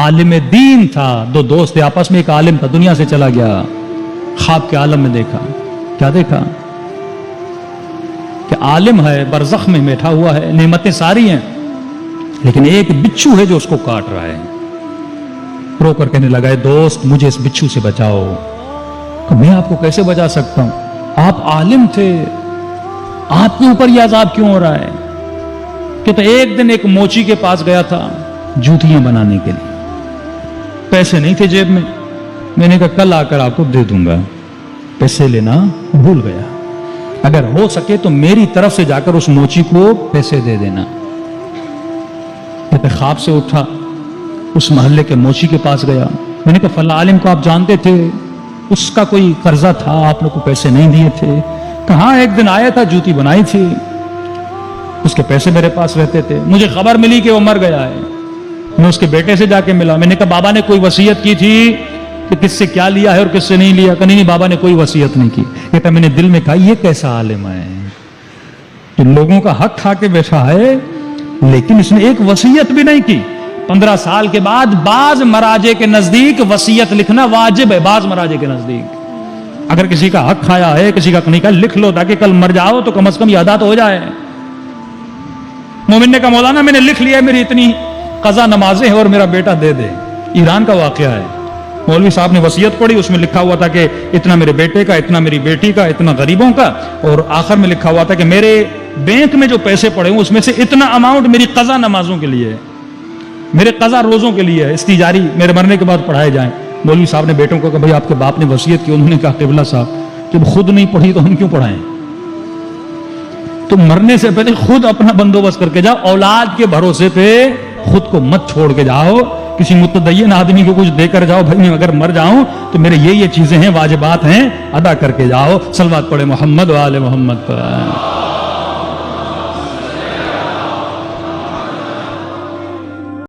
عالم دین تھا، دو دوست تھے آپس میں، ایک عالم تھا دنیا سے چلا گیا، خواب کے عالم میں دیکھا، کیا دیکھا کہ عالم ہے، برزخ میں بیٹھا ہوا ہے، نعمتیں ساری ہیں، لیکن ایک بچھو ہے جو اس کو کاٹ رہا ہے۔ رو کر کہنے لگا، اے دوست مجھے اس بچھو سے بچاؤ۔ کہ میں آپ کو کیسے بچا سکتا ہوں، آپ عالم تھے، آپ کے اوپر یہ عذاب کیوں ہو رہا ہے؟ کہ تو ایک دن ایک موچی کے پاس گیا تھا جوتیاں بنانے کے لیے، پیسے نہیں تھے جیب میں نے کہا کل آ کر آپ کو دے دوں گا، پیسے لینا بھول گیا، اگر ہو سکے تو میری طرف سے جا کر اس موچی کو پیسے دے دینا۔ کہتے خواب سے اٹھا، اس محلے کے موچی کے پاس گیا، میں نے کہا فلاں عالم کو آپ جانتے تھے، اس کا کوئی قرضہ تھا، آپ نے کو پیسے نہیں دیے تھے؟ کہاں ایک دن آیا تھا، جوتی بنائی تھی، اس کے پیسے میرے پاس رہتے تھے، مجھے خبر ملی کہ وہ مر گیا ہے، میں اس کے بیٹے سے جا کے ملا، میں نے کہا بابا نے کوئی وصیت کی تھی کہ کس سے کیا لیا ہے اور کس سے نہیں لیا؟ کہ نہیں بابا نے کوئی وصیت نہیں کی۔ کہتا میں نے دل میں کہا یہ کیسا عالم ہے کہ لوگوں کا حق کھا کے بیٹھا ہے، لیکن اس نے ایک وصیت بھی نہیں کی۔ 15 سال کے بعد بعض مراجع کے نزدیک وصیت لکھنا واجب ہے، بعض مراجع کے نزدیک اگر کسی کا حق کھایا ہے، کسی کا نہیں کھایا، لکھ لو تاکہ کل مر جاؤ تو کم از کم یہ ادا تو ہو جائے۔ مومن نے کہا مولانا میں نے لکھ لیا، میری اتنی قضا نمازیں ہیں اور میرا بیٹا دے دے۔ ایران کا واقعہ ہے، مولوی صاحب نے وصیت پڑھی، اس میں لکھا ہوا تھا کہ اتنا میرے بیٹے کا، اتنا میری بیٹی کا، اتنا غریبوں کا، اور آخر میں لکھا ہوا تھا کہ میرے بینک میں جو پیسے پڑے ہیں اس میں سے اتنا اماؤنٹ میری قضا نمازوں کے لیے ہے، میرے قضا روزوں کے لیے ہے، استجاری میرے مرنے کے بعد پڑھائے جائیں۔ مولوی صاحب نے بیٹوں کو کہا بھائی آپ کے باپ نے وصیت کی، انہوں نے کہا قبلہ صاحب جب خود نہیں پڑھی تو ہم کیوں پڑھائیں؟ تو مرنے سے پہلے خود اپنا بندوبست کر کے جاؤ، اولاد کے بھروسے پہ خود کو مت چھوڑ کے جاؤ، کسی متدین آدمی کو کچھ دے کر جاؤ، بھائی میں اگر مر جاؤں تو میرے یہ چیزیں ہیں، واجبات ہیں، ادا کر کے جاؤ۔ صلوات پڑھے محمد و آل محمد پر۔